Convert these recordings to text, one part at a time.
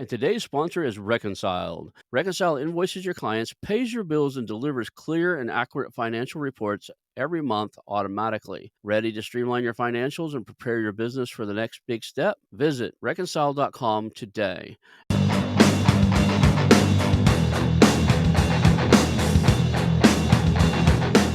And today's sponsor is Reconciled. Reconcile invoices your clients, pays your bills, and delivers clear and accurate financial reports every month automatically. Ready to streamline your financials and prepare your business for the next big step? Visit reconcile.com today.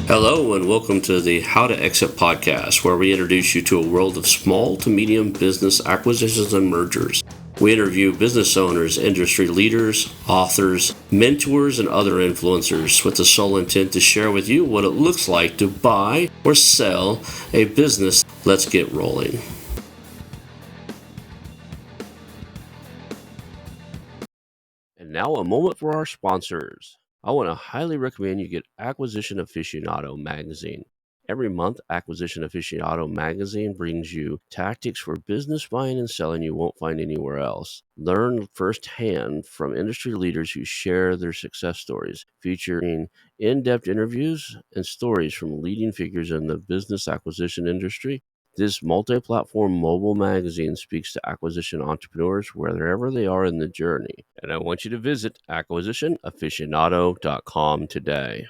Hello, and welcome to the How to Exit podcast, where we introduce you to a world of small to medium business acquisitions and mergers. We interview business owners, industry leaders, authors, mentors, and other influencers with the sole intent to share with you what it looks like to buy or sell a business. Let's get rolling. And now a moment for our sponsors. I want to highly recommend you get Acquisition Aficionado magazine. Every month, Acquisition Aficionado magazine brings you tactics for business buying and selling you won't find anywhere else. Learn firsthand from industry leaders who share their success stories, featuring in-depth interviews and stories from leading figures in the business acquisition industry. This multi-platform mobile magazine speaks to acquisition entrepreneurs wherever they are in the journey. And I want you to visit acquisitionaficionado.com today.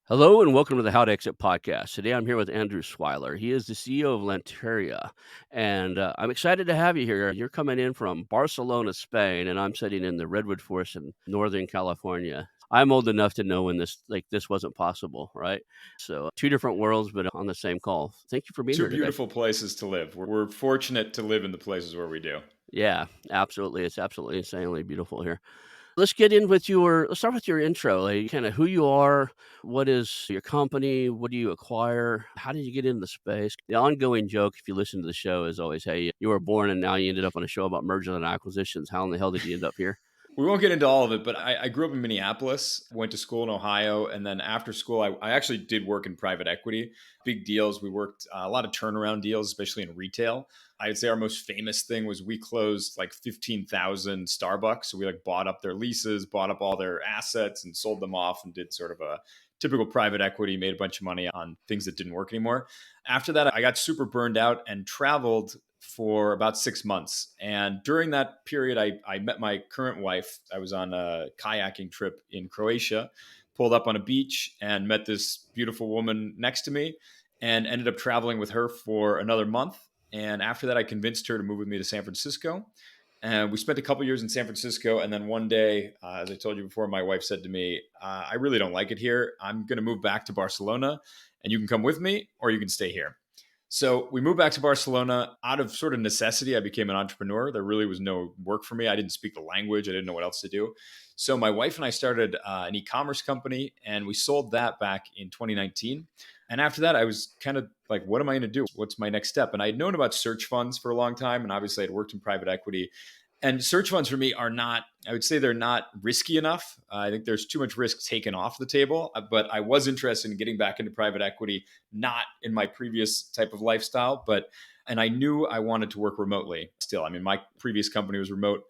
Hello and welcome to the How to Exit podcast. Today I'm here with Andrew Swiler. He is the CEO of Lanteria, and I'm excited to have you here. You're coming in from Barcelona, Spain, and I'm sitting in the Redwood Forest in Northern California. I'm old enough to know when this wasn't possible, right? So two different worlds, but on the same call. Thank you for being Two here today. beautiful places to live. We're fortunate to live in the places where we do. Yeah, absolutely. It's absolutely insanely beautiful here. Let's start with your intro, like kind of who you are, what is your company, what do you acquire, how did you get into the space? The ongoing joke, if you listen to the show, is always, hey, you were born and now you ended up on a show about mergers and acquisitions. How in the hell did you end up here? We won't get into all of it, but I grew up in Minneapolis, went to school in Ohio, and then after school, I actually did work in private equity. Big deals. We worked a lot of turnaround deals, especially in retail. I'd say our most famous thing was we closed like 15,000 Starbucks. So we like bought up their leases, bought up all their assets and sold them off and did sort of a typical private equity, made a bunch of money on things that didn't work anymore. After that, I got super burned out and traveled for about 6 months. And during that period, I met my current wife. I was on a kayaking trip in Croatia, pulled up on a beach and met this beautiful woman next to me and ended up traveling with her for another month. And after that, I convinced her to move with me to San Francisco. And we spent a couple years in San Francisco. And then one day, as I told you before, my wife said to me, I really don't like it here. I'm going to move back to Barcelona and you can come with me or you can stay here. So we moved back to Barcelona out of sort of necessity. I became an entrepreneur. There really was no work for me. I didn't speak the language. I didn't know what else to do. So my wife and I started an e-commerce company and we sold that back in 2019. And after that, I was kind of like, what am I going to do? What's my next step? And I had known about search funds for a long time. And obviously I'd worked in private equity. And search funds for me are not, I would say they're not risky enough. I think there's too much risk taken off the table. But I was interested in getting back into private equity, not in my previous type of lifestyle, and I knew I wanted to work remotely still. I mean, my previous company was remote.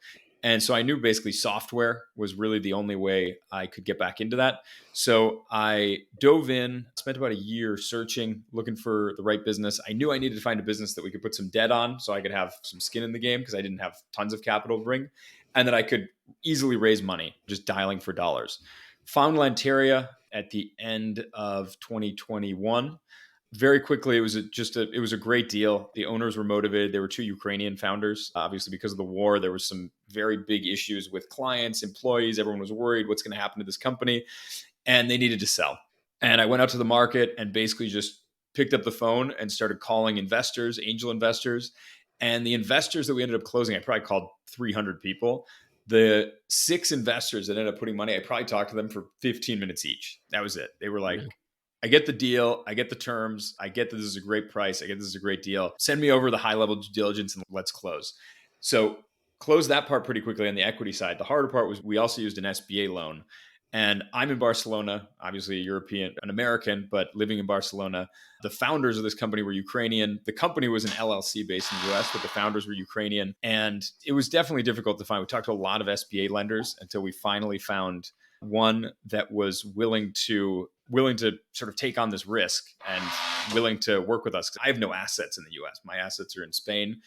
And so I knew basically software was really the only way I could get back into that. So I dove in, spent about a year searching, looking for the right business. I knew I needed to find a business that we could put some debt on so I could have some skin in the game because I didn't have tons of capital to bring and that I could easily raise money just dialing for dollars. Found Lanteria at the end of 2021. Very quickly, it was a great deal. The owners were motivated. There were two Ukrainian founders. Obviously, because of the war, there was some very big issues with clients, employees. Everyone was worried what's going to happen to this company, and they needed to sell. And I went out to the market and basically just picked up the phone and started calling investors, angel investors, and the investors that we ended up closing. I probably called 300 people. The 6 investors that ended up putting money, I probably talked to them for 15 minutes each. That was it. They were like, Yeah. I get the deal. I get the terms. I get that this is a great price. I get this is a great deal. Send me over the high level due diligence and let's close. So close that part pretty quickly on the equity side. The harder part was we also used an SBA loan. And I'm in Barcelona, obviously a European, an American, but living in Barcelona. The founders of this company were Ukrainian. The company was an LLC based in the US, but the founders were Ukrainian. And it was definitely difficult to find. We talked to a lot of SBA lenders until we finally found one that was willing to sort of take on this risk and willing to work with us. I have no assets in the US. My assets are in Spain.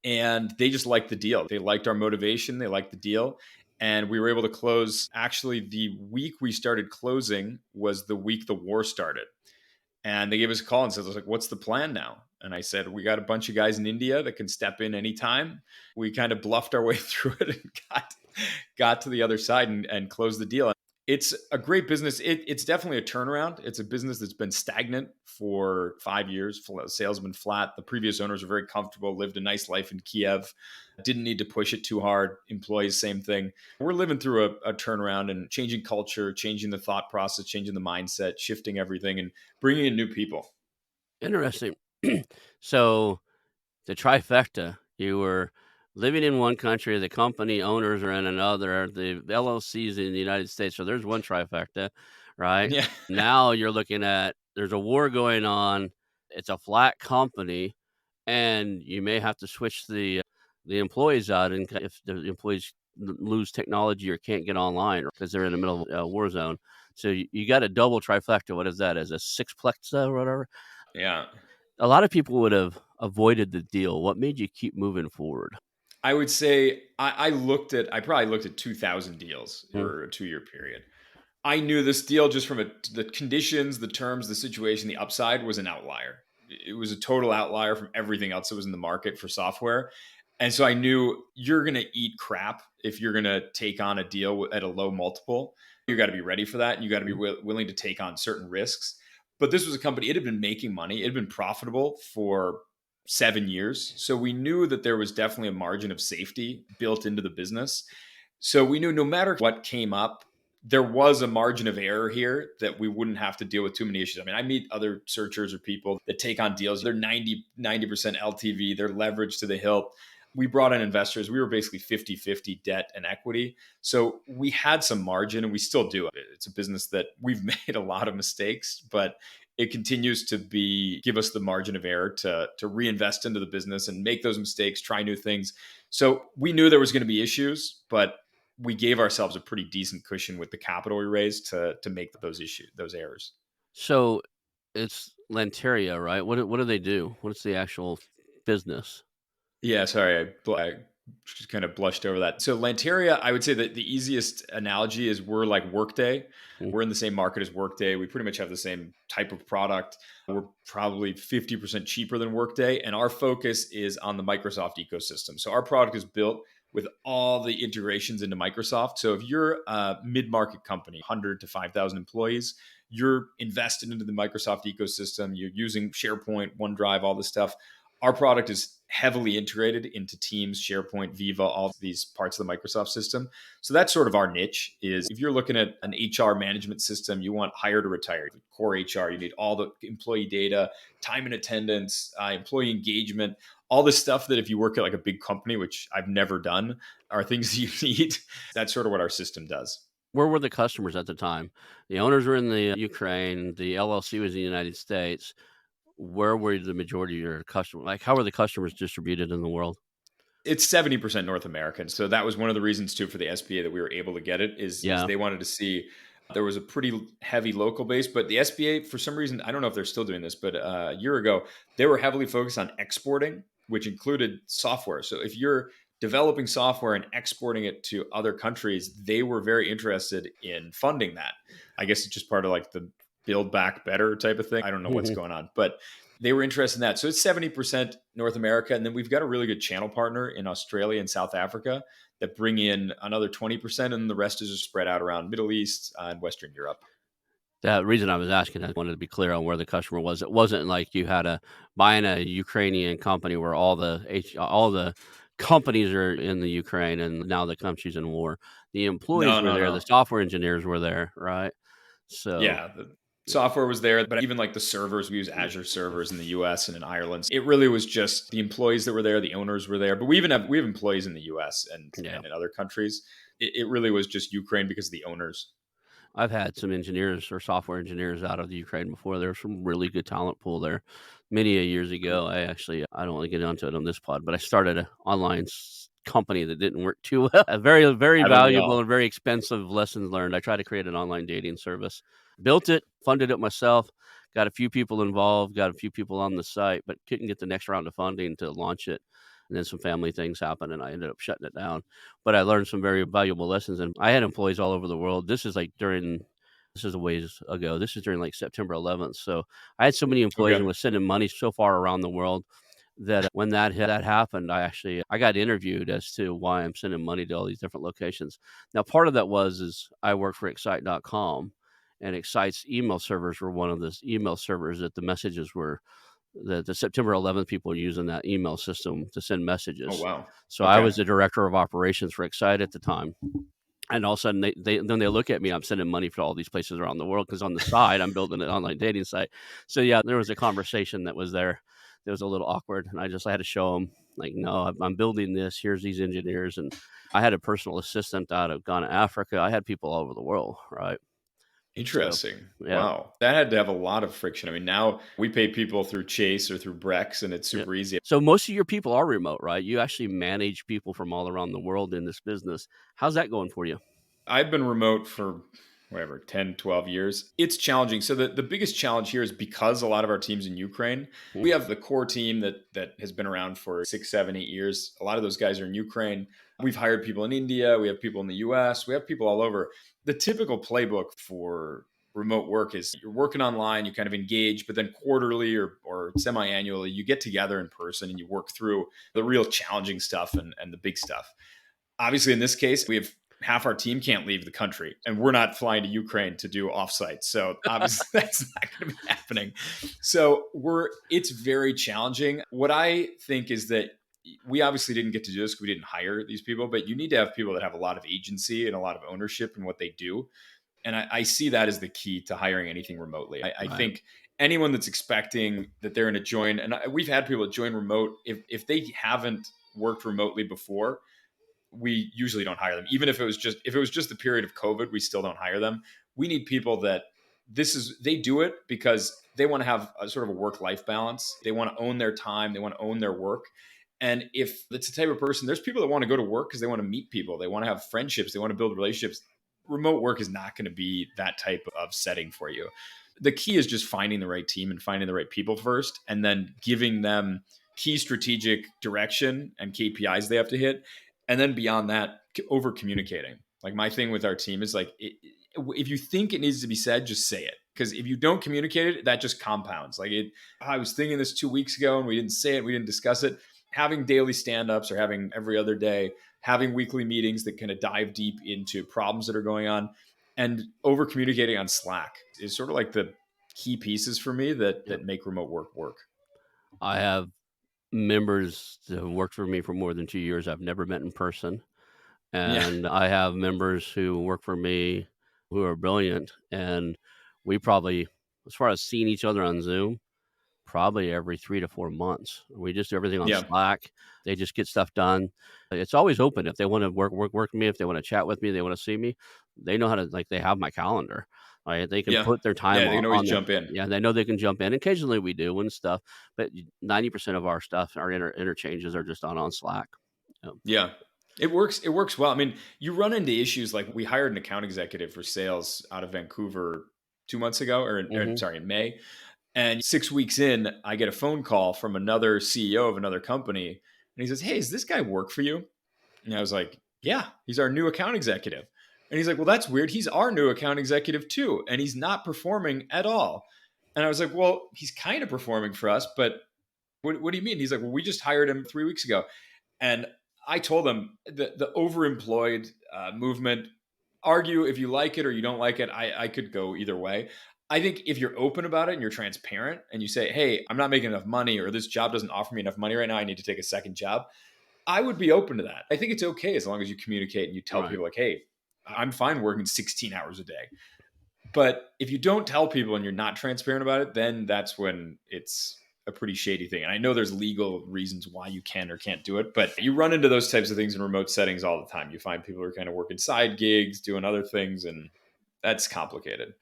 and they just liked the deal. They liked our motivation. They liked the deal. And we were able to close. Actually, the week we started closing was the week the war started. And they gave us a call and said, like, what's the plan now? And I said, we got a bunch of guys in India that can step in anytime. We kind of bluffed our way through it and got to the other side and closed the deal. It's a great business. It's definitely a turnaround. It's a business that's been stagnant for 5 years. Sales have been flat. The previous owners were very comfortable, lived a nice life in Kiev, didn't need to push it too hard. Employees, same thing. We're living through a turnaround and changing culture, changing the thought process, changing the mindset, shifting everything, and bringing in new people. Interesting. So the trifecta, you were living in one country, the company owners are in another, the LLCs in the United States. So there's one trifecta, right? Yeah. Now you're looking at there's a war going on. It's a flat company, and you may have to switch the employees out, and if the employees lose technology or can't get online because they're in the middle of a war zone. So you got a double trifecta. What is that? Is a sixplexa or whatever? Yeah. A lot of people would have avoided the deal. What made you keep moving forward? I would say I probably looked at 2,000 deals Mm. over a 2 year period. I knew this deal just from the conditions, the terms, the situation, the upside was an outlier. It was a total outlier from everything else that was in the market for software. And so I knew you're going to eat crap if you're going to take on a deal at a low multiple. You got to be ready for that. And you got to be willing to take on certain risks. But this was a company, it had been making money, it had been profitable for 7 years. So we knew that there was definitely a margin of safety built into the business. So we knew no matter what came up, there was a margin of error here that we wouldn't have to deal with too many issues. I mean, I meet other searchers or people that take on deals. They're 90% LTV, they're leveraged to the hilt. We brought in investors. We were basically 50-50 debt and equity. So we had some margin and we still do. It's a business that we've made a lot of mistakes, but it continues to give us the margin of error to reinvest into the business and make those mistakes, try new things. So we knew there was going to be issues, but we gave ourselves a pretty decent cushion with the capital we raised to make those errors. So it's Lanteria, right? What do they do? What's the actual business? Yeah, sorry, I just kind of blushed over that. So Lanteria, I would say that the easiest analogy is we're like Workday. Mm. We're in the same market as Workday. We pretty much have the same type of product. We're probably 50% cheaper than Workday, and our focus is on the Microsoft ecosystem. So our product is built with all the integrations into Microsoft. So if you're a mid-market company, 100 to 5,000 employees, you're invested into the Microsoft ecosystem, you're using SharePoint, OneDrive, all this stuff. Our product is heavily integrated into Teams, SharePoint, Viva, all these parts of the Microsoft system. So that's sort of our niche is if you're looking at an HR management system, you want hire to retire, core HR, you need all the employee data, time and attendance, employee engagement, all this stuff that if you work at like a big company, which I've never done, are things you need. That's sort of what our system does. Where were the customers at the time? The owners were in the Ukraine. The LLC was in the United States. Where were the majority of your customers? Like, how are the customers distributed in the world? It's 70% North American. So that was one of the reasons too for the SBA that we were able to get it is Yeah. they wanted to see there was a pretty heavy local base, but the SBA for some reason, I don't know if they're still doing this, but a year ago, they were heavily focused on exporting, which included software. So if you're developing software and exporting it to other countries, they were very interested in funding that. I guess it's just part of like the build back better type of thing. I don't know what's going on, but they were interested in that. So it's 70% North America. And then we've got a really good channel partner in Australia and South Africa that bring in another 20%. And the rest is just spread out around Middle East and Western Europe. The reason I was asking, I wanted to be clear on where the customer was. It wasn't like you had a buying a Ukrainian company where all the companies are in the Ukraine and now the country's in war. The employees No, were no, there, the no. software engineers were there, right? So Yeah. The software was there, but even like the servers, we use Azure servers in the US and in Ireland. It really was just the employees that were there, the owners were there, but we have employees in the US yeah. and in other countries. It really was just Ukraine because of the owners. I've had some engineers or software engineers out of the Ukraine before. There's some really good talent pool there. Many a years ago, I don't want to get onto it on this pod, but I started an online company that didn't work too well. A very, very Haven't we valuable all? and very expensive lessons learned. I tried to create an online dating service, built it, funded it myself, got a few people involved, got a few people on the site, but couldn't get the next round of funding to launch it. And then some family things happened and I ended up shutting it down. But I learned some very valuable lessons, and I had employees all over the world. This is a ways ago. This is during like September 11th. So I had so many employees Okay. and was sending money so far around the world that when that happened, I got interviewed as to why I'm sending money to all these different locations. Now, part of that is I work for Excite.com, and Excite's email servers were one of the email servers that the messages were the September 11th people were using that email system to send Oh, messages. wow. So I Okay. was the director of operations for Excite at the time. And all of a sudden, they look at me. I'm sending money to all these places around the world because on the side, I'm building an online dating site. So yeah, there was a conversation that was there. That was a little awkward, and I had to show them like, no, I'm building this. Here's these engineers, and I had a personal assistant out of Ghana, Africa. I had people all over the world, right? So Interesting. yeah, Wow. That had to have a lot of friction. I mean, now we pay people through Chase or through Brex, and it's yeah. super easy. So most of your people are remote, right? You actually manage people from all around the world in this business. How's that going for you? I've been remote for whatever 10, 12 years. It's challenging. So the biggest challenge here is because a lot of our teams in Ukraine, Mhm. we have the core team that has been around for 6, 7, 8 years. A lot of those guys are in Ukraine. We've hired people in India, we have people in the US, we have people all over. The typical playbook for remote work is you're working online, you kind of engage, but then quarterly or semi-annually, you get together in person and you work through the real challenging stuff and the big stuff. Obviously, in this case, we have half our team can't leave the country, and we're not flying to Ukraine to do offsite. So obviously, that's not going to be happening. So it's very challenging. What I think is that we obviously didn't get to do this because we didn't hire these people, but you need to have people that have a lot of agency and a lot of ownership in what they do. And I see that as the key to hiring anything remotely. I Right. think anyone that's expecting that they're going to join, and we've had people that join remote, if they haven't worked remotely before, we usually don't hire them. Even if it was just the period of COVID, we still don't hire them. We need people that they do it because they want to have a sort of a work life balance. They want to own their time. They want to own their work. And if it's the type of person, there's people that want to go to work because they want to meet people. They want to have friendships. They want to build relationships. Remote work is not going to be that type of setting for you. The key is just finding the right team and finding the right people first, and then giving them key strategic direction and KPIs they have to hit, and then beyond that, over communicating. Like my thing with our team is like, if you think it needs to be said, just say it. Because if you don't communicate it, that just compounds. I was thinking this 2 weeks ago and we didn't say it, we didn't discuss it. Having daily stand ups or having every other day, having weekly meetings that kind of dive deep into problems that are going on, and over communicating on Slack is sort of like the key pieces for me Yep. that make remote work work. I have members that have worked for me for more than 2 years I've never met in person, Yeah. and I have members who work for me who are brilliant, and we probably, as far as seeing each other on Zoom, probably every 3 to 4 months. We just do everything on Yeah. Slack. They just get stuff done. It's always open if they wanna work with me, if they wanna chat with me, they wanna see me, they know how to they have my calendar, right? They can Yeah. put their time Yeah. They can always on there. jump in. Yeah, they know they can jump in. Occasionally, we do and stuff, but 90% of our stuff, our interchanges are just on Slack. Yeah. Yeah. It works. It works well. I mean, you run into issues like we hired an account executive for sales out of Vancouver 2 months ago, or Mhm. sorry, in May. And 6 weeks in, I get a phone call from another CEO of another company. And he says, "Hey, does this guy work for you?" And I was like, "Yeah, he's our new account executive." And he's like, "Well, that's weird. He's our new account executive too. And he's not performing at all." And I was like, "Well, he's kind of performing for us, but what do you mean?" He's like, "Well, we just hired him 3 weeks ago." And I told them the overemployed movement. Argue if you like it or you don't like it. I could go either way. I think if you're open about it and you're transparent and you say, "Hey, I'm not making enough money, or this job doesn't offer me enough money right now. I need to take a second job." I would be open to that. I think it's okay as long as you communicate and you tell Right. people like, "Hey, I'm fine working 16 hours a day." But if you don't tell people and you're not transparent about it, then that's when it's a pretty shady thing. And I know there's legal reasons why you can or can't do it, but you run into those types of things in remote settings all the time. You find people who are kind of working side gigs, doing other things, and that's complicated.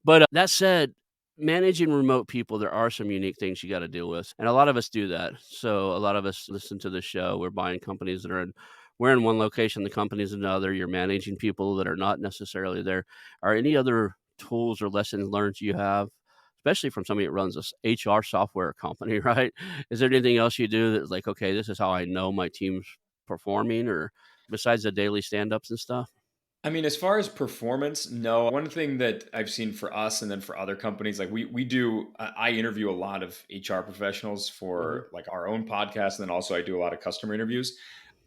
But, that said, managing remote people, there are some unique things you gotta deal with, and a lot of us do that. So, a lot of us listen to the show, we're buying companies that are in we're in one location, the company's in another, you're managing people that are not necessarily there. Are any other tools or lessons learned you have, especially from somebody that runs this HR software company, right? Is there anything else you do that's like, okay, this is how I know my team's performing, or besides the daily stand-ups and stuff? I mean, as far as performance, no. One thing that I've seen for us and then for other companies, like we do, I interview a lot of HR professionals Mhm. for like our own podcast, and then also I do a lot of customer interviews.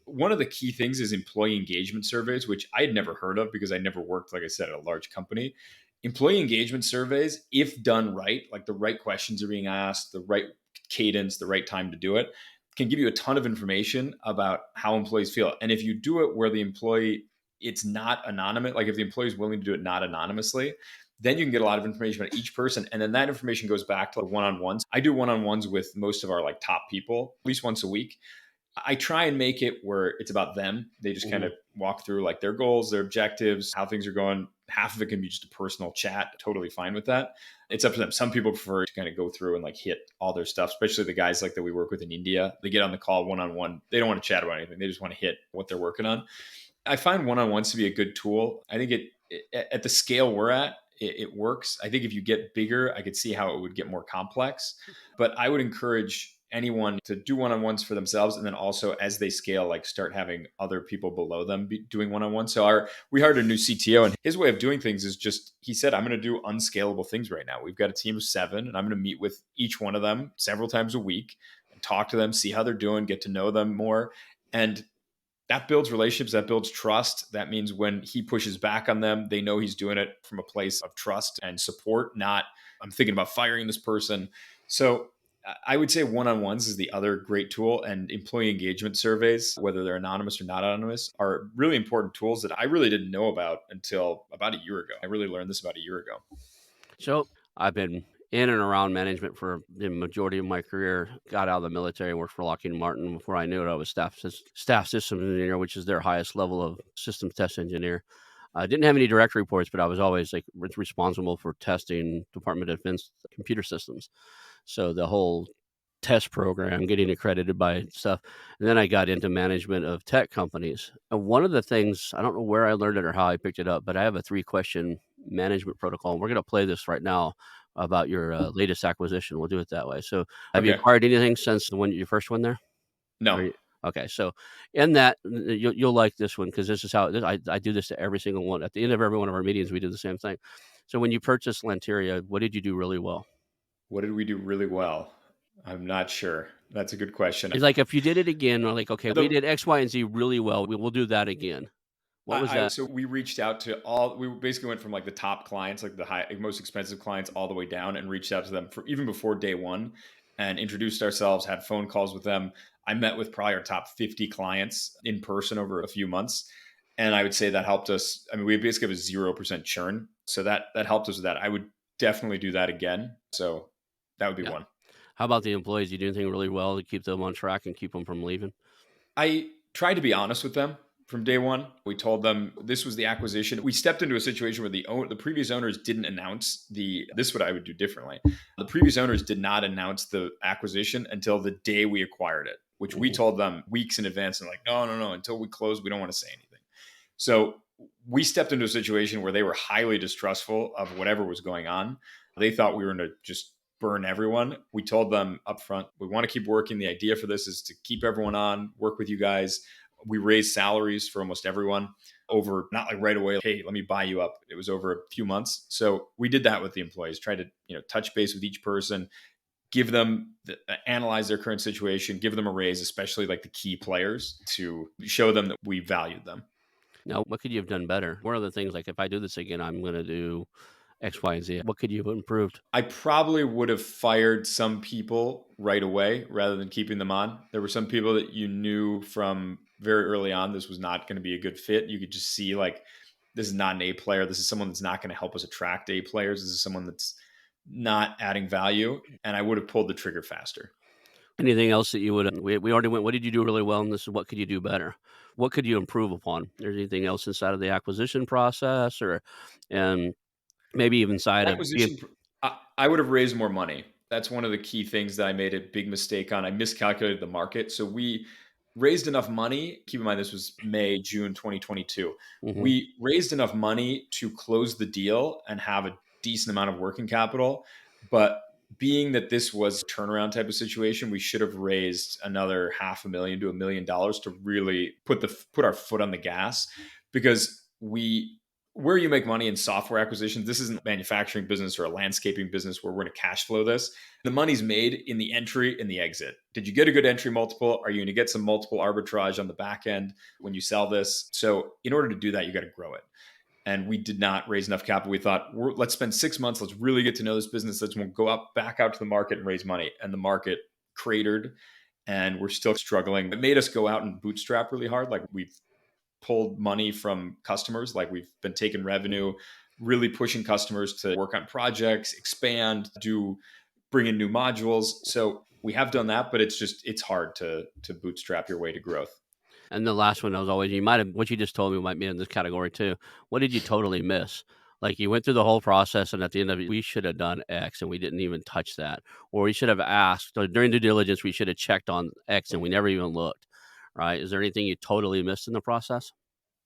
One of the key things is employee engagement surveys, which I had never heard of because I never worked, like I said, at a large company. Employee engagement surveys, if done right, like the right questions are being asked, the right cadence, the right time to do it, can give you a ton of information about how employees feel. And if you do it where the employee, it's not anonymous, like if the employee is willing to do it not anonymously, then you can get a lot of information about each person. And then that information goes back to like one-on-ones. I do one-on-ones with most of our like top people at least once a week. I try and make it where it's about them. They just kind Mhm. of walk through like their goals, their objectives, how things are going. Half of it can be just a personal chat. Totally fine with that. It's up to them. Some people prefer to kind of go through and like hit all their stuff, especially the guys like that we work with in India. They get on the call one on one. They don't want to chat about anything. They just want to hit what they're working on. I find one on ones to be a good tool. I think at the scale we're at, it works. I think if you get bigger, I could see how it would get more complex. But I would encourage anyone to do one on ones for themselves, and then also as they scale, like start having other people below them be doing one on one. So we hired a new CTO, and his way of doing things is just he said, "I'm going to do unscalable things right now. We've got a team of 7, and I'm going to meet with each one of them several times a week and talk to them, see how they're doing, get to know them more." And that builds relationships, that builds trust. That means when he pushes back on them, they know he's doing it from a place of trust and support, not I'm thinking about firing this person. So I would say one-on-ones is the other great tool, and employee engagement surveys, whether they're anonymous or not anonymous, are really important tools that I really didn't know about until about a year ago. I really learned this about a year ago. So I've been in and around management for the majority of my career. Got out of the military, worked for Lockheed Martin. Before I knew it, I was staff systems engineer, which is their highest level of systems test engineer. I didn't have any direct reports, but I was always like responsible for testing Department of Defense computer systems. So the whole test program, getting accredited by stuff. And then I got into management of tech companies. And one of the things, I don't know where I learned it or how I picked it up, but I have a 3-question management protocol. And we're going to play this right now about your latest acquisition. We'll do it that way. So have you Okay. acquired anything since the one, your first one there? Are No. you, okay. So in that, you'll like this one because this is how I do this to every single one. At the end of every one of our meetings, we do the same thing. So when you purchased Lanteria, what did you do really well? What did we do really well? I'm not sure. That's a good question. It's like if you did it again, we're like, "Okay, we The did X, Y, and Z really well. We will do that again." What was I that? so we reached out to all. We basically went from like the top clients, like the high, most expensive clients, all the way down, and reached out to them for even before day one, and introduced ourselves. Had phone calls with them. I met with probably our top 50 clients in person over a few months, and I would say that helped us. I mean, we basically have a 0% churn, so that helped us with that. I would definitely do that again. So that would be Yeah. one. How about the employees? You do anything really well to keep them on track and keep them from leaving? I tried to be honest with them from day one. We told them this was the acquisition. We stepped into a situation where the previous owners didn't announce the. This is what I would do differently. The previous owners did not announce the acquisition until the day we acquired it, which we Mhm. told them weeks in advance. And like, no, no, no. Until we close, we don't want to say anything. So we stepped into a situation where they were highly distrustful of whatever was going on. They thought we were going to just burn everyone. We told them up front, we want to keep working. The idea for this is to keep everyone on, work with you guys. We raised salaries for almost everyone over, not like right away, hey, let me buy you up. It was over a few months. So we did that with the employees, try to, touch base with each person, give them analyze their current situation, give them a raise, especially like the key players, to show them that we valued them. Now, what could you have done better? What are the things like if I do this again, I'm going to do X, Y, and Z? What could you have improved? I probably would have fired some people right away rather than keeping them on. There were some people that you knew from very early on this was not going to be a good fit. You could just see like this is not an A player. This is someone that's not going to help us attract A players. This is someone that's not adding value. And I would have pulled the trigger faster. Anything else that you would? We already went. What did you do really well? And this is what could you do better? What could you improve upon? Is there anything else inside of the acquisition process, or and maybe even side of being? Acquisition, I would have raised more money. That's one of the key things that I made a big mistake on. I miscalculated the market. So we raised enough money. Keep in mind, this was May, June 2022. Mhm. We raised enough money to close the deal and have a decent amount of working capital. But being that this was a turnaround type of situation, we should have raised another $500,000 to $1 million to really put our foot on the gas, because where you make money in software acquisitions, this isn't a manufacturing business or a landscaping business where we're going to cash flow this. The money's made in the entry and the exit. Did you get a good entry multiple? Are you going to get some multiple arbitrage on the back end when you sell this? So in order to do that, you got to grow it. And we did not raise enough capital. We thought, let's spend 6 months. Let's really get to know this business. Let's go back out to the market and raise money. And the market cratered, and we're still struggling. It made us go out and bootstrap really hard. Like, we've pulled money from customers. Like, we've been taking revenue, really pushing customers to work on projects, expand, bring in new modules. So we have done that, but it's hard to bootstrap your way to growth. And the last one was always, what you just told me might be in this category too. What did you totally miss? Like, you went through the whole process, and at the end of it, we should have done X and we didn't even touch that. Or we should have asked, or during due diligence, we should have checked on X and we never even looked, right? Is there anything you totally missed in the process?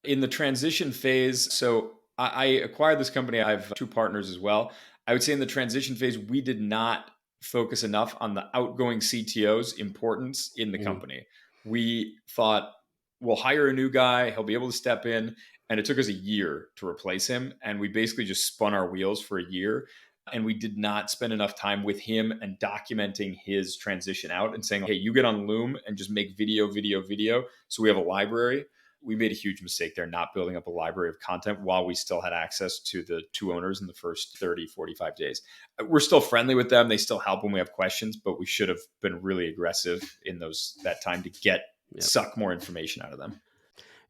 In the transition phase, so I acquired this company. I have two partners as well. I would say in the transition phase, we did not focus enough on the outgoing CTO's importance in the Mhm. company. We thought, we'll hire a new guy, he'll be able to step in. And it took us a year to replace him. And we basically just spun our wheels for a year. And we did not spend enough time with him and documenting his transition out and saying, hey, you get on Loom and just make video, video, video. So we have a library. We made a huge mistake there, not building up a library of content while we still had access to the two owners in the first 30, 45 days. We're still friendly with them. They still help when we have questions, but we should have been really aggressive in that time to Yep. suck more information out of them.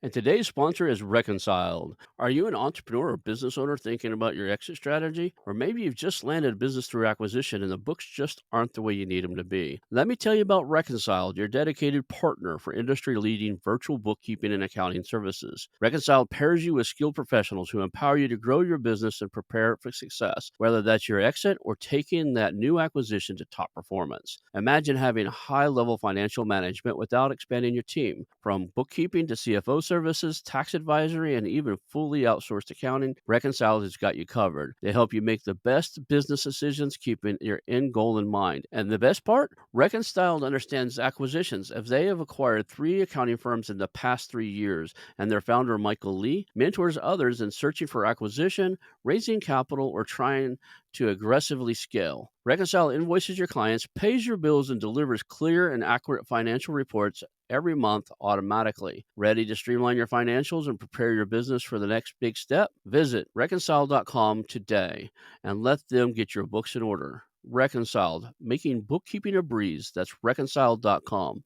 And today's sponsor is Reconciled. Are you an entrepreneur or business owner thinking about your exit strategy? Or maybe you've just landed a business through acquisition and the books just aren't the way you need them to be. Let me tell you about Reconciled, your dedicated partner for industry-leading virtual bookkeeping and accounting services. Reconciled pairs you with skilled professionals who empower you to grow your business and prepare for success, whether that's your exit or taking that new acquisition to top performance. Imagine having high-level financial management without expanding your team. From bookkeeping to CFO services, tax advisory, and even fully outsourced accounting, Reconciled has got you covered. They help you make the best business decisions, keeping your end goal in mind. And the best part? Reconciled understands acquisitions, as they have acquired 3 accounting firms in the past 3 years, and their founder, Michael Lee, mentors others in searching for acquisition, raising capital, or trying to aggressively scale. Reconcile invoices your clients, pays your bills, and delivers clear and accurate financial reports every month automatically. Ready to streamline your financials and prepare your business for the next big step? Visit reconcile.com today and let them get your books in order. Reconciled, making bookkeeping a breeze. That's reconciled.com.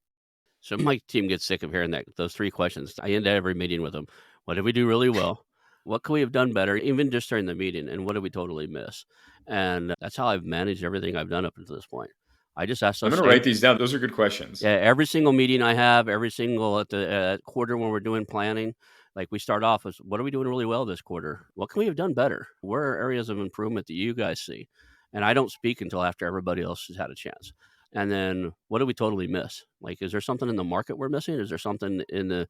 So my team gets sick of hearing those 3 questions. I end every meeting with them. What did we do really well? What could we have done better, even just during the meeting? And what did we totally miss? And that's how I've managed everything I've done up until this point. I just ask I'm those going to same. write these down. Those are good questions. Yeah, every single meeting I have, every single at the quarter when we're doing planning, like, we start off with, what are we doing really well this quarter? What can we have done better? Where are areas of improvement that you guys see? And I don't speak until after everybody else has had a chance. And then, what did we totally miss? Like, is there something in the market we're missing? Is there something in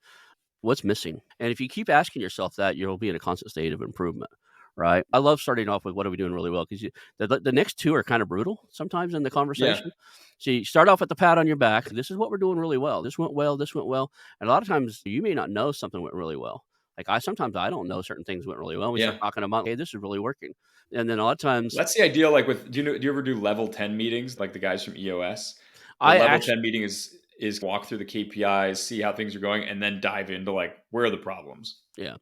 what's missing? And if you keep asking yourself that, you'll be in a constant state of improvement, right? I love starting off with, what are we doing really well? Because the next 2 are kind of brutal sometimes in the Yeah. conversation. So you start off with the pat on your back. This is what we're doing really well. This went well. This went well. And a lot of times you may not know something went really well. Like, sometimes I don't know certain things went really well. We start Yeah. talking about, hey, this is really working. And then a lot of times That's the ideal. Like, do you ever do level 10 meetings like the guys from EOS? The I level actually, 10 meeting is walk through the KPIs, see how things are going, and then dive into, like, where are the problems? yeah.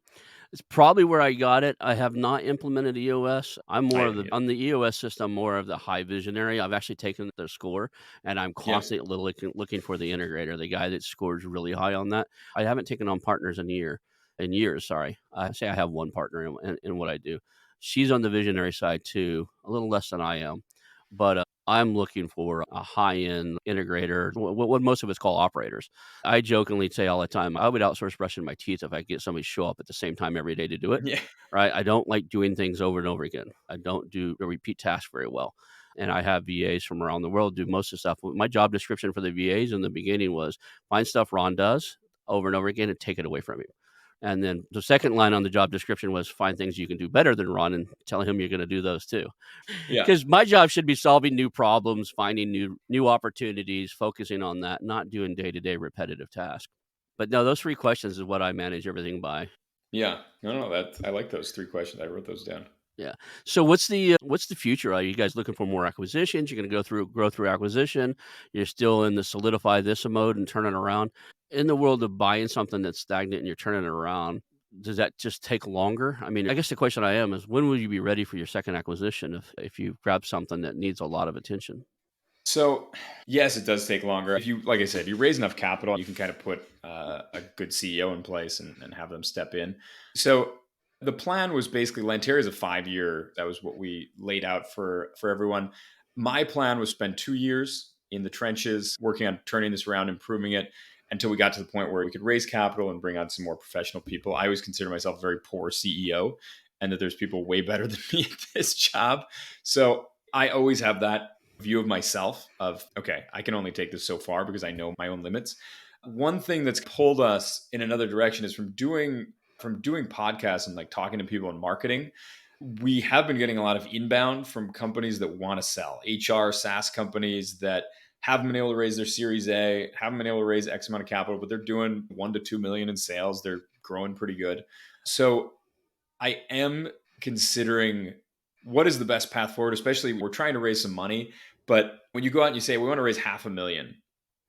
It's probably where I got it. I have not implemented EOS. I'm I more of haven't either. on the EOS system, more of the high visionary. I've actually taken their score, and I'm Yeah. constantly looking for the integrator, the guy that scores really high on that. I haven't taken on partners in years. Sorry, I say I have one partner in what I do. She's on the visionary side too, a little less than I am, but I'm looking for a high end integrator. What most of us call operators. I jokingly say all the time, I would outsource brushing my teeth if I could get somebody to show up at the same time every day to do it, Yeah. right? I don't like doing things over and over again. I don't do a repeat task very well. And I have VAs from around the world do most of the stuff. My job description for the VAs in the beginning was find stuff Ron does over and over again and take it away from him, And then the second line on the job description was find things you can do better than run and tell him you're going to do those too. Yeah. Because my job should be solving new problems, finding new opportunities, focusing on that, not doing day-to-day repetitive tasks. But no, those 3 questions is what I manage everything by. Yeah. No, I like those 3 questions. I wrote those down. Yeah. So what's the future? Are you guys looking for more acquisitions? You're gonna grow through acquisition. You're still in the solidify this mode and turn it around. In the world of buying something that's stagnant and you're turning it around, does that just take longer? I mean, I guess the question I am is when will you be ready for your second acquisition if you grab something that needs a lot of attention? So, yes, it does take longer. If you, like I said, if you raise enough capital, you can kind of put a good CEO in place and have them step in. So, the plan was basically Lanteria is a 5 year. That was what we laid out for everyone. My plan was spend 2 years in the trenches, working on turning this around, improving it until we got to the point where we could raise capital and bring on some more professional people. I always consider myself a very poor CEO, and that there's people way better than me at this job. So I always have that view of myself of, okay, I can only take this so far because I know my own limits. One thing that's pulled us in another direction is from doing podcasts and like talking to people in marketing. We have been getting a lot of inbound from companies that want to sell, HR SaaS companies that haven't been able to raise their Series A, haven't been able to raise X amount of capital, but they're doing 1 to 2 million in sales. They're growing pretty good. So I am considering what is the best path forward, especially we're trying to raise some money. But when you go out and you say, we want to raise 500,000,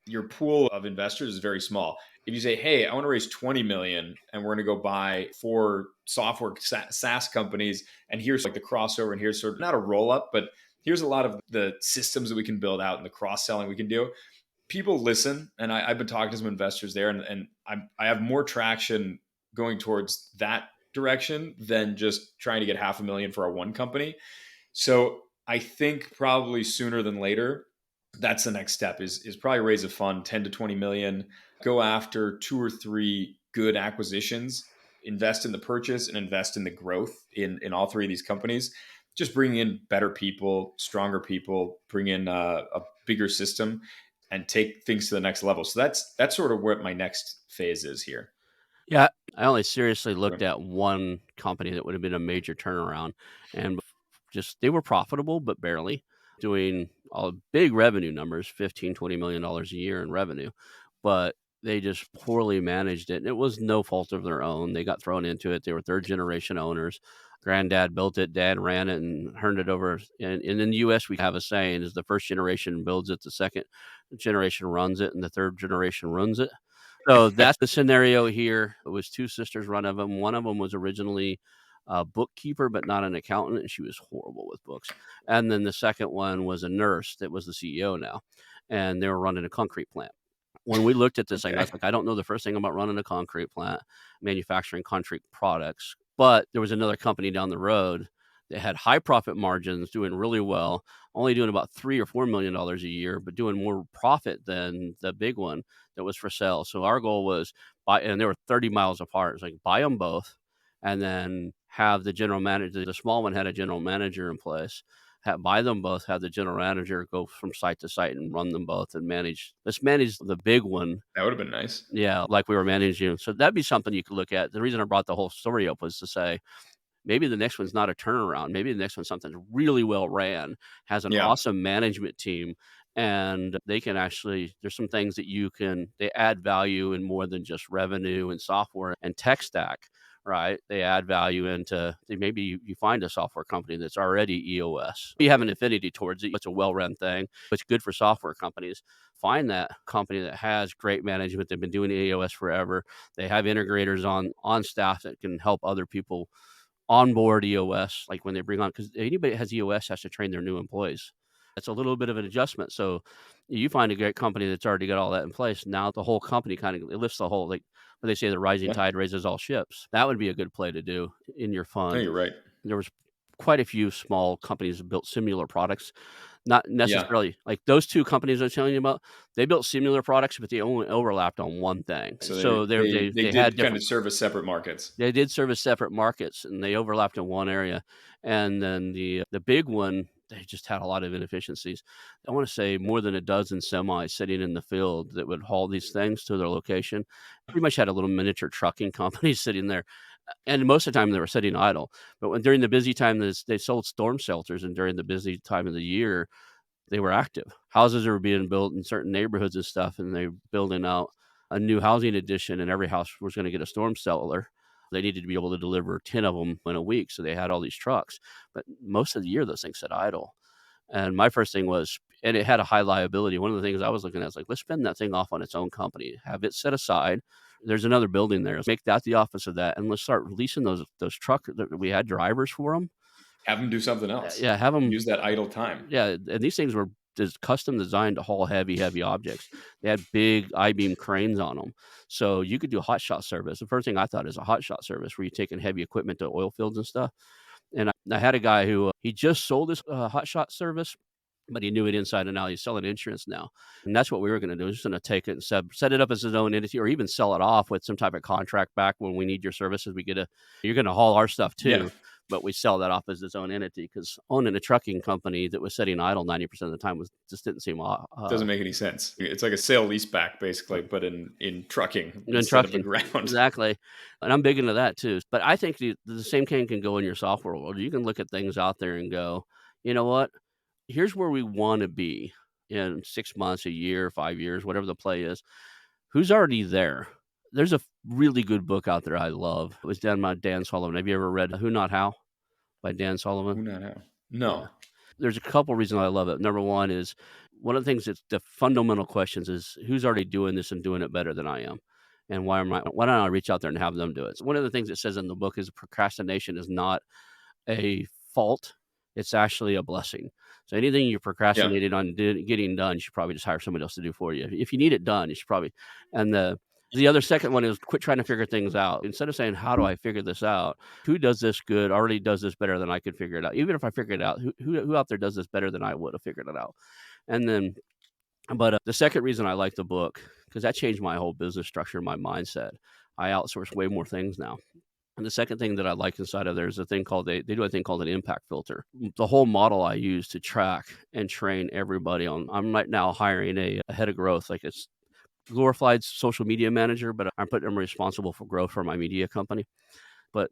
your pool of investors is very small. If you say, hey, I want to raise 20 million and we're going to go buy 4 software SaaS companies, and here's like the crossover, and here's sort of not a roll up, but here's a lot of the systems that we can build out and the cross selling we can do. People listen, and I've been talking to some investors there, and I have more traction going towards that direction than just trying to get 500,000 for our one company. So I think probably sooner than later, that's the next step is probably raise a fund 10 to 20 million, go after 2 or 3 good acquisitions, invest in the purchase and invest in the growth in all 3 of these companies. Just bring in better people, stronger people, bring in a bigger system and take things to the next level. So that's sort of what my next phase is here. Yeah, I only seriously looked at one company that would have been a major turnaround, and just they were profitable, but barely doing all big revenue numbers, 15, $20 million a year in revenue, but they just poorly managed it. And it was no fault of their own. They got thrown into it. They were third generation owners. Granddad built it, dad ran it and turned it over. And in the US, we have a saying is the first generation builds it, the second generation runs it, and the third generation runs it. So that's the scenario here. It was 2 sisters, one of them. One of them was originally a bookkeeper, but not an accountant, and she was horrible with books. And then the second one was a nurse that was the CEO now, and they were running a concrete plant. When we looked at this thing, I Okay. was like, I don't know the first thing about running a concrete plant, manufacturing concrete products. But there was another company down the road that had high profit margins, doing really well, only doing about $3 or $4 million a year, but doing more profit than the big one that was for sale. So our goal was buy, and they were 30 miles apart. It's like buy them both, and then have the general manager. The small one had a general manager in place. Buy them both, have the general manager go from site to site and run them both and manage. Let's manage the big one. That would have been nice. Yeah, like we were managing. So that'd be something you could look at. The reason I brought the whole story up was to say, maybe the next one's not a turnaround. Maybe the next one's something really well ran, has an Yeah. awesome management team, and they can actually, there's some things that they add value in more than just revenue and software and tech stack, right? They add value into, maybe you find a software company that's already EOS. You have an affinity towards it. It's a well-run thing. It's good for software companies. Find that company that has great management. They've been doing EOS forever. They have integrators on staff that can help other people onboard EOS, like when they bring on, because anybody that has EOS has to train their new employees. It's a little bit of an adjustment. So you find a great company that's already got all that in place. Now the whole company kind of, it lifts the whole, like what they say, the rising Yeah. tide raises all ships. That would be a good play to do in your No, fund. you're right. There was quite a few small companies that built similar products, not Yeah. necessarily like those 2 companies I was telling you about. They built similar products, but they only overlapped on one thing. So So they they had did kind of different. serve as separate markets. They did service separate markets, and they overlapped in one area. And then the big one they just had a lot of inefficiencies. I want to say more than a dozen semis sitting in the field that would haul these things to their location. Pretty much had a little miniature trucking company sitting there. And most of the time they were sitting idle. But when during the busy time, they sold storm shelters, and during the busy time of the year, they were active. Houses are being built in certain neighborhoods and stuff, and they're building out a new housing addition, and every house was going to get a storm cellar. They needed to be able to deliver 10 of them in a week, so they had all these trucks. But most of the year, those things sat idle. And my first thing was, and it had a high liability. One of the things I was looking at is like, let's spin that thing off on its own company, have it set aside. There's another building there. Let's make that the office of that, and let's start releasing those trucks. We had drivers for them. Have them do something else. Yeah, have them. Use that idle time. Yeah, and these things were just custom designed to haul heavy objects. They had big I-beam cranes on them, so you could do a hot shot service. The first thing I thought is a hot shot service where you're taking heavy equipment to oil fields and stuff. And I had a guy who he just sold his hot shot service, but he knew it inside and out. He's selling insurance now, and that's what we were going to do. We're just going to take it and set it up as his own entity, or even sell it off with some type of contract back when we need your services. You're going to haul our stuff too. Yeah. But we sell that off as its own entity, because owning a trucking company that was sitting idle 90% of the time just didn't seem Doesn't make any sense. It's like a sale leaseback basically, but in trucking in instead of the trucking. ground. Exactly. And I'm big into that too. But I think the same can go in your software world. You can look at things out there and go, you know what? Here's where we want to be in 6 months, a year, 5 years, whatever the play is. Who's already there? There's a really good book out there I love. It was done by Dan Sullivan. Have you ever read Who Not How by Dan Sullivan? Who not how? No. Yeah. There's a couple reasons I love it. Number one is, one of the things that's the fundamental questions is, who's already doing this and doing it better than I am? And why don't I reach out there and have them do it? So one of the things it says in the book is procrastination is not a fault. It's actually a blessing. So anything you're procrastinating on getting done, you should probably just hire somebody else to do for you. If you need it done, you should probably. And the other second one is, quit trying to figure things out. Instead of saying, how do I figure this out? Who does this good, already does this better than I could figure it out? Even if I figure it out, who out there does this better than I would have figured it out? And then, but the second reason I like the book, because that changed my whole business structure, my mindset. I outsource way more things now. And the second thing that I like inside of there is a thing called they do a thing called an impact filter. The whole model I use to track and train everybody on. I'm right now hiring a head of growth, like it's glorified social media manager, but I'm putting them responsible for growth for my media company. But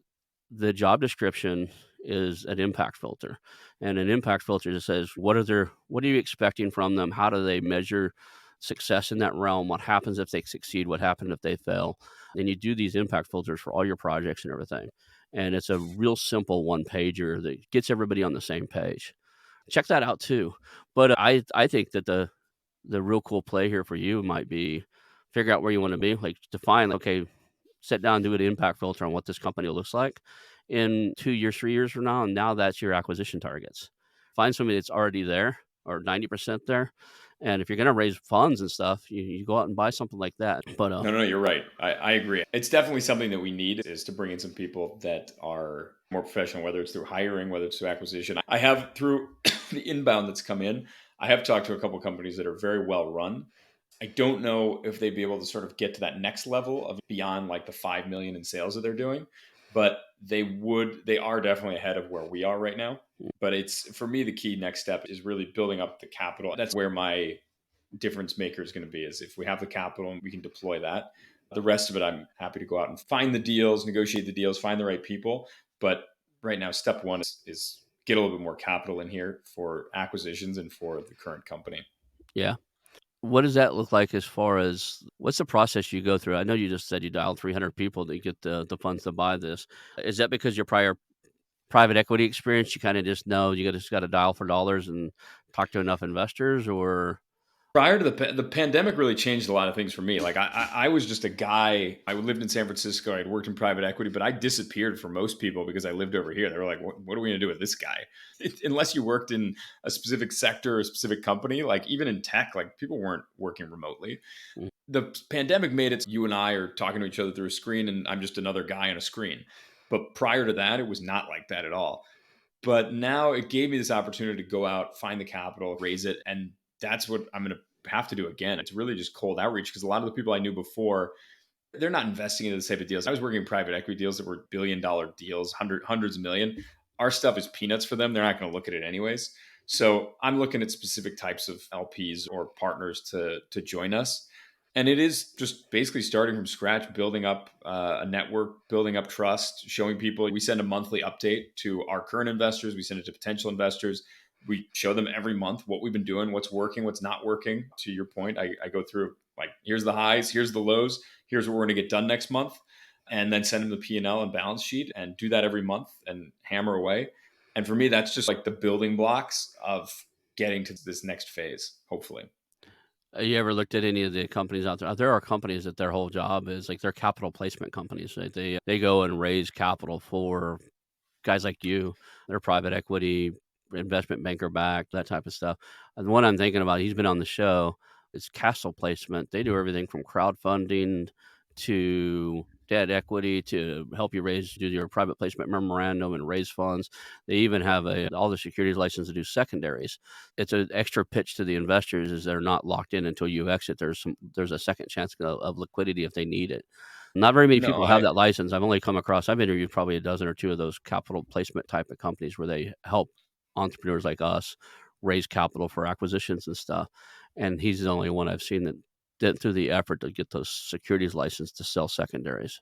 the job description is an impact filter, and an impact filter just says, what are you expecting from them? How do they measure success in that realm? What happens if they succeed? What happens if they fail? And you do these impact filters for all your projects and everything. And it's a real simple one pager that gets everybody on the same page. Check that out too. But I think that the real cool play here for you might be figure out where you want to be, like define, okay, sit down, do an impact filter on what this company looks like in 2 years, 3 years from now. And now that's your acquisition targets. Find somebody that's already there or 90% there. And if you're going to raise funds and stuff, you go out and buy something like that. But No, you're right. I agree. It's definitely something that we need, is to bring in some people that are more professional, whether it's through hiring, whether it's through acquisition. I have, through the inbound that's come in, I have talked to a couple of companies that are very well run. I don't know if they'd be able to sort of get to that next level of beyond like the 5 million in sales that they're doing, but they are definitely ahead of where we are right now. But it's, for me, the key next step is really building up the capital. That's where my difference maker is going to be, is if we have the capital and we can deploy that. The rest of it, I'm happy to go out and find the deals, negotiate the deals, find the right people. But right now, step one is get a little bit more capital in here for acquisitions and for the current company. Yeah. What does that look like as far as what's the process you go through? I know you just said you dialed 300 people to get the funds to buy this. Is that because your prior private equity experience, you kind of just know you just got to dial for dollars and talk to enough investors? Or prior to the pandemic really changed a lot of things for me. Like I was just a guy. I lived in San Francisco. I'd worked in private equity, but I disappeared for most people because I lived over here. They were like, what are we going to do with this guy? Unless you worked in a specific sector or a specific company, like even in tech, like people weren't working remotely. Mm. The pandemic made it so you and I are talking to each other through a screen, and I'm just another guy on a screen. But prior to that, it was not like that at all. But now it gave me this opportunity to go out, find the capital, raise it. And that's what I'm going to have to do again. It's really just cold outreach, because a lot of the people I knew before, they're not investing into the type of deals. I was working in private equity deals that were $1 billion deals, hundreds of million. Our stuff is peanuts for them. They're not going to look at it anyways. So I'm looking at specific types of LPs or partners to join us. And it is just basically starting from scratch, building up a network, building up trust, showing people. We send a monthly update to our current investors. We send it to potential investors. We show them every month what we've been doing, what's working, what's not working. To your point, I go through like, here's the highs, here's the lows, here's what we're going to get done next month, and then send them the P&L and balance sheet and do that every month and hammer away. And for me, that's just like the building blocks of getting to this next phase, hopefully. You ever looked at any of the companies out there? There are companies that their whole job is like they're capital placement companies. Right? They go and raise capital for guys like you. They're private equity, investment banker backed, that type of stuff. And the one I'm thinking about, he's been on the show. It's Castle Placement. They do everything from crowdfunding to debt equity to help you do your private placement memorandum and raise funds. They even have all the securities license to do secondaries. It's an extra pitch to the investors is they're not locked in until you exit. There's a second chance of liquidity if they need it. Not very many No, people have that license. I've interviewed probably a dozen or two of those capital placement type of companies where they help entrepreneurs like us raise capital for acquisitions and stuff. And he's the only one I've seen that did through the effort to get those securities license to sell secondaries.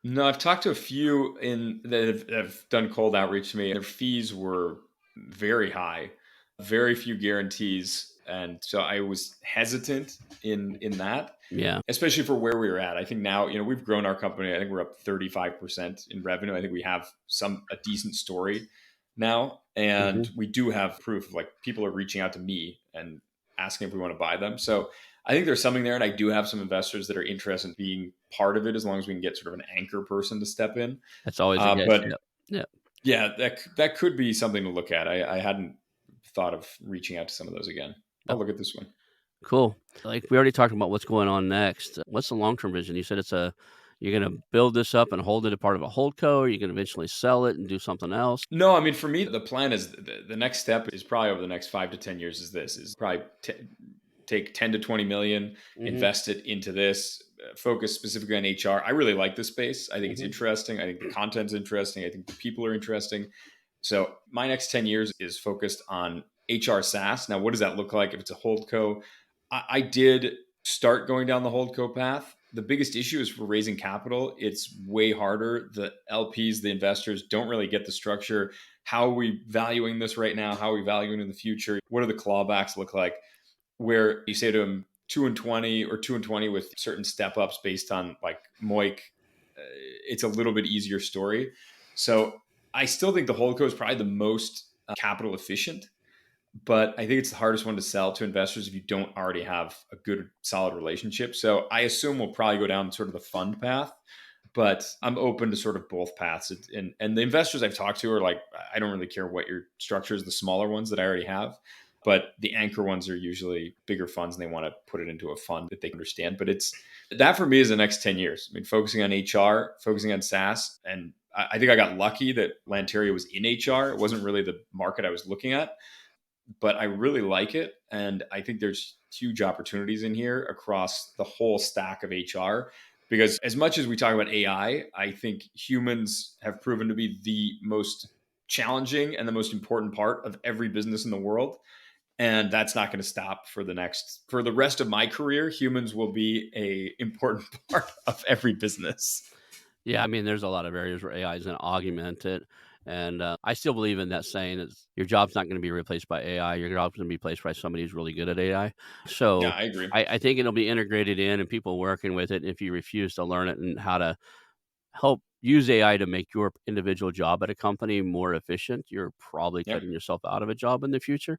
no, I've talked to a few in that have done cold outreach to me. Their fees were very high, very few guarantees, and so I was hesitant in that, Yeah. especially for where we were at. I think now, we've grown our company. I think we're up 35% in revenue. I think we have a decent story now, Hmm. and we do have proof of like people are reaching out to me and asking if we want to buy them. So I think there's something there, and I do have some investors that are interested in being part of it as long as we can get sort of an anchor person to step in. That's always a guess. But Yep. Yep. yeah, that could be something to look at. I hadn't thought of reaching out to some of those again. I'll Yep. look at this one. Cool. Like we already talked about what's going on next. What's the long term vision? You said you're going to build this up and hold it a part of a hold co, or you're going to eventually sell it and do something else. No, I mean, for me, the plan is the next step is probably over the next 5 to 10 years is probably take 10 to 20 million, Hmm. invest it into this, focus specifically on HR. I really like this space. I think it's Hmm. interesting. I think the content's interesting. I think the people are interesting. So my next 10 years is focused on HR SaaS. Now, what does that look like if it's a holdco? I did start going down the holdco path. The biggest issue is for raising capital. It's way harder. The LPs, the investors don't really get the structure. How are we valuing this right now? How are we valuing it in the future? What do the clawbacks look like? Where you say to them 2 and 20 or 2 and 20 with certain step ups based on like MOIC, it's a little bit easier story. So I still think the holdco is probably the most capital efficient, but I think it's the hardest one to sell to investors if you don't already have a good solid relationship. So I assume we'll probably go down sort of the fund path, but I'm open to sort of both paths. And the investors I've talked to are like, I don't really care what your structure is, the smaller ones that I already have. But the anchor ones are usually bigger funds and they want to put it into a fund that they understand. But it's that for me is the next 10 years. I mean, focusing on HR, focusing on SaaS. And I think I got lucky that Lanteria was in HR. It wasn't really the market I was looking at, but I really like it. And I think there's huge opportunities in here across the whole stack of HR. Because as much as we talk about AI, I think humans have proven to be the most challenging and the most important part of every business in the world. And that's not going to stop for the rest of my career. Humans will be a important part of every business. Yeah, I mean, there's a lot of areas where AI is going to augment it, and I still believe in that saying that your job's not going to be replaced by AI. Your job's going to be replaced by somebody who's really good at AI. Yeah, So I agree. I think it'll be integrated in, and people working with it. If you refuse to learn it and how to help use AI to make your individual job at a company more efficient, you're probably Yeah. cutting yourself out of a job in the future.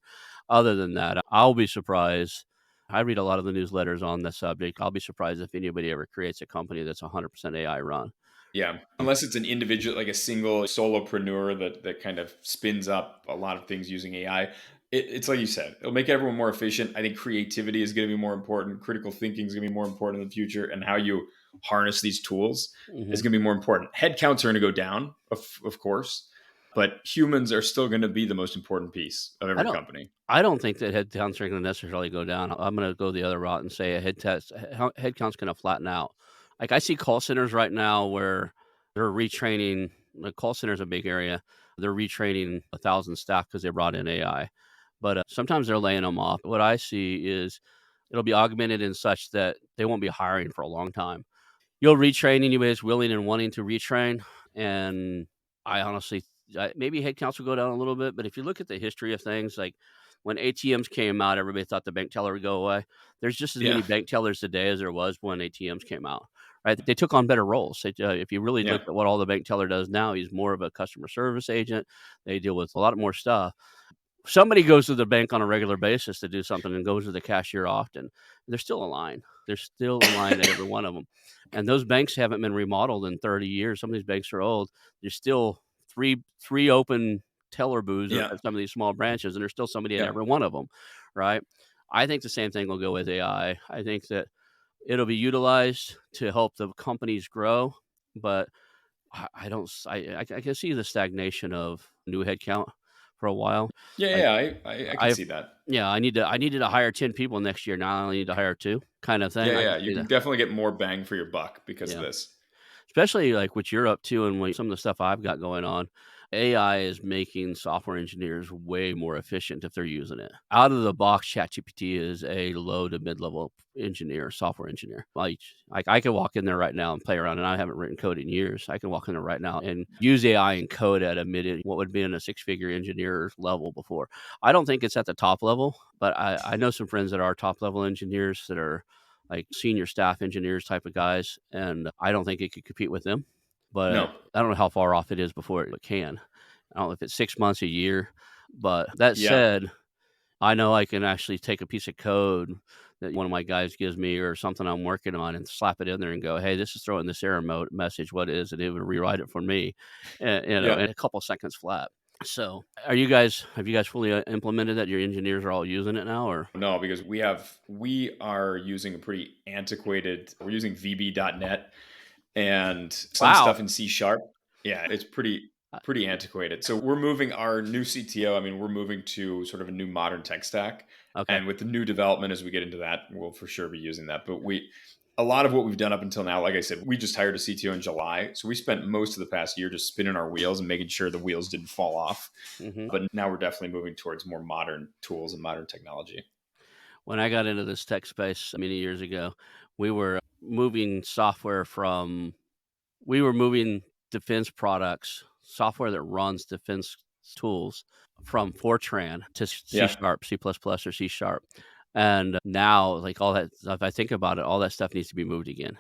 Other than that, I'll be surprised. I read a lot of the newsletters on the subject. I'll be surprised if anybody ever creates a company that's 100% AI run. Yeah, unless it's an individual, like a single solopreneur that kind of spins up a lot of things using AI. It's like you said, it'll make everyone more efficient. I think creativity is going to be more important. Critical thinking is going to be more important in the future, and how you harness these tools is Mhm. going to be more important. Headcounts are going to go down, of course, but humans are still going to be the most important piece of I every don't company. I don't think that headcounts are gonna necessarily go down. I'm gonna go the other route and say a headcount's gonna flatten out. Like, I see call centers right now where they're retraining. Like, call center's a big area. They're retraining 1,000 staff because they brought in AI. but sometimes they're laying them off. What I see is it'll be augmented in such that they won't be hiring for a long time. You'll retrain anyways, willing and wanting to retrain, and I honestly maybe headcounts will go down a little bit, but if you look at the history of things, like when ATMs came out, everybody thought the bank teller would go away. There's just as Yeah. many bank tellers today as there was when ATMs came out, right? They took on better roles. If you really Yeah. look at what all the bank teller does now, he's more of a customer service agent. They deal with a lot more stuff. Somebody goes to the bank on a regular basis to do something and goes to the cashier often. There's still a line. There's still a line at every one of them. And those banks haven't been remodeled in 30 years. Some of these banks are old. There's still three open teller booths Yeah. at some of these small branches, and there's still somebody in Yeah. every one of them, right? I think the same thing will go with AI. I think that it'll be utilized to help the companies grow, but I don't s I can see the stagnation of new headcount for a while. Yeah. Like, Yeah. I could I've see that. yeah, I needed to hire 10 people next year, now I only need to hire 2 kind of Yeah. thing. I Yeah. can You see can that. definitely get more bang for your buck because of Yeah. this. Especially like what you're up to and what some of the stuff I've got going on. AI is making software engineers way more efficient if they're using it. Out of the box, ChatGPT is a low to mid-level engineer, software engineer. Like I can walk in there right now and play around, and I haven't written code in years. I can walk in there right now and use AI and code at a mid, what would be in a six-figure engineer level before. I don't think it's at the top level, but I know some friends that are top level engineers that are like senior staff engineers type of guys, and I don't think it could compete with them. But No. I don't know how far off it is before it can. I don't know if it's 6 months, a year, but that Yeah. said, I know I can actually take a piece of code that one of my guys gives me or something I'm working on and slap it in there and go, "Hey, this is throwing this error mode message. What is it?" It would rewrite it for me, Yeah. in a couple seconds flat. So, have you guys fully implemented that? Your engineers are all using it now, or No, because we are using a pretty antiquated. We're using VB.net and some wow? stuff in C sharp. Yeah, it's pretty antiquated. So we're moving our new CTO. I mean, we're moving to sort of a new modern tech stack. Okay. And with the new development, as we get into that, we'll for sure be using that. But a lot of what we've done up until now, like I said, we just hired a CTO in July. So we spent most of the past year just spinning our wheels and making sure the wheels didn't fall off. Mhm. But now we're definitely moving towards more modern tools and modern technology. When I got into this tech space many years ago, we were moving software from we were moving defense products, software that runs defense tools from Fortran to C Yeah. sharp, C++ or C sharp. And now, like all that, if I think about it, all that stuff needs to be moved again.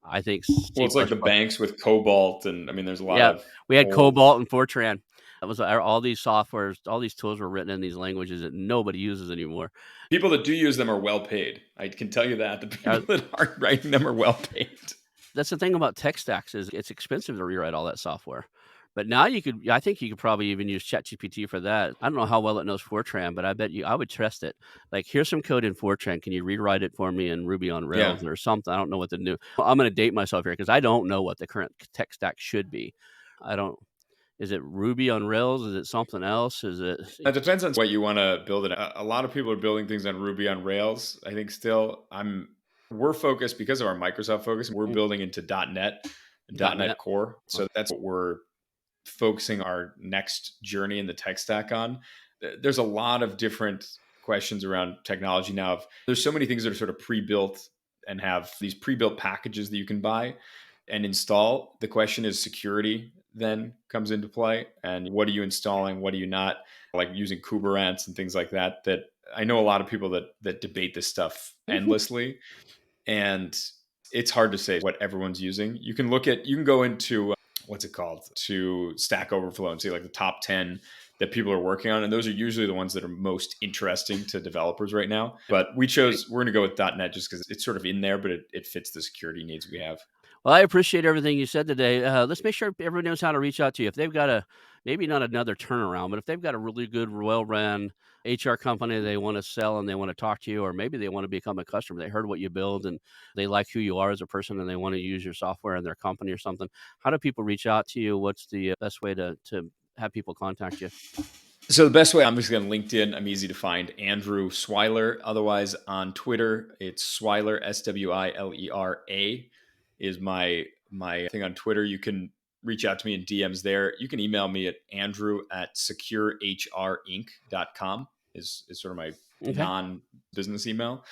I think Well, C++. it's like the banks with Cobalt, and I mean, there's a lot Yeah, of we had old Cobalt and Fortran. That was all these softwares, all these tools were written in these languages that nobody uses anymore. people that do use them are well paid. I can tell you that the Uh, people that aren't writing them are well paid. That's the thing about tech stacks is it's expensive to rewrite all that software. But now I think you could probably even use ChatGPT for that. I don't know how well it knows Fortran, but I bet you I would trust it. Like, here's some code in Fortran. Can you rewrite it for me in Ruby on Yeah. Rails or something? I don't know what the new. I'm going to date myself here because I don't know what the current tech stack should be. I don't. Is it Ruby on Rails? Is it something else? Is it? It depends on what you want to build it. A lot of people are building things on Ruby on Rails. I think still we're focused because of our Microsoft focus. We're Mm, building into .NET, .NET? .NET Core. So that's what we're focusing our next journey in the tech stack on. There's a lot of different questions around technology now. There's so many things that are sort of pre-built and have these pre-built packages that you can buy and install. The question is security then comes into play, and what are you installing, what are you not, like using Kubernetes and things like that. That I know a lot of people that debate this stuff Mhm. endlessly, and it's hard to say what everyone's using. You can go into what's it called, to Stack Overflow and see like the top 10 that people are working on, and those are usually the ones that are most interesting to developers right now. But we're going to go with .NET just because it's sort of in there, but it fits the security needs we have. Well, I appreciate everything you said today. Let's make sure everyone knows how to reach out to you. If they've got maybe not another turnaround, but if they've got a really good, well-run HR company they want to sell and they want to talk to you, or maybe they want to become a customer, they heard what you build and they like who you are as a person and they want to use your software in their company or something. How do people reach out to you? What's the best way to have people contact you? So the best way, I'm just going to LinkedIn. I'm easy to find. Andrew Swiler. Otherwise, on Twitter, it's Swiler, Swilera is my thing on Twitter. You can reach out to me in DMs there. You can email me at andrew@securehrinc.com. is sort of my Okay. non-business email.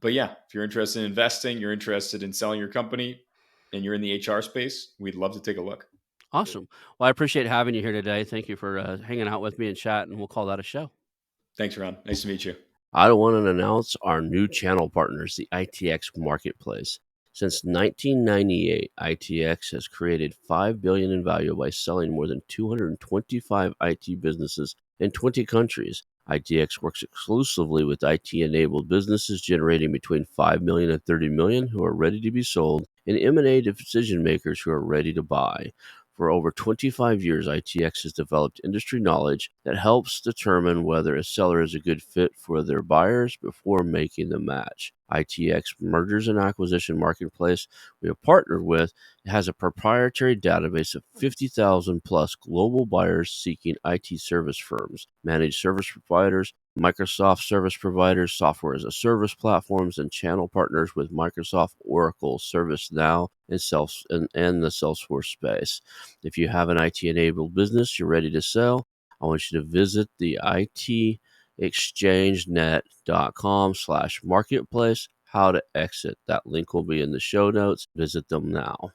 But yeah, if you're interested in investing, you're interested in selling your company, and you're in the HR space, we'd love to take a look. Awesome. Well, I appreciate having you here today. Thank you for hanging out with me and chat, and we'll call that a show. Thanks, Ron. Nice to meet you. I want to announce our new channel partners, the ITX Marketplace. Since 1998, ITX has created $5 billion in value by selling more than 225 IT businesses in 20 countries. ITX works exclusively with IT-enabled businesses generating between 5 million and 30 million who are ready to be sold, and M&A decision makers who are ready to buy. For over 25 years, ITX has developed industry knowledge that helps determine whether a seller is a good fit for their buyers before making the match. ITX Mergers and Acquisition Marketplace we have partnered with has a proprietary database of 50,000 plus global buyers seeking IT service firms, managed service providers, Microsoft service providers, software as a service platforms, and channel partners with Microsoft, Oracle, ServiceNow, and the Salesforce space. If you have an IT-enabled business you're ready to sell, I want you to visit the itexchangenet.com/marketplace. How to exit. That link will be in the show notes. Visit them now.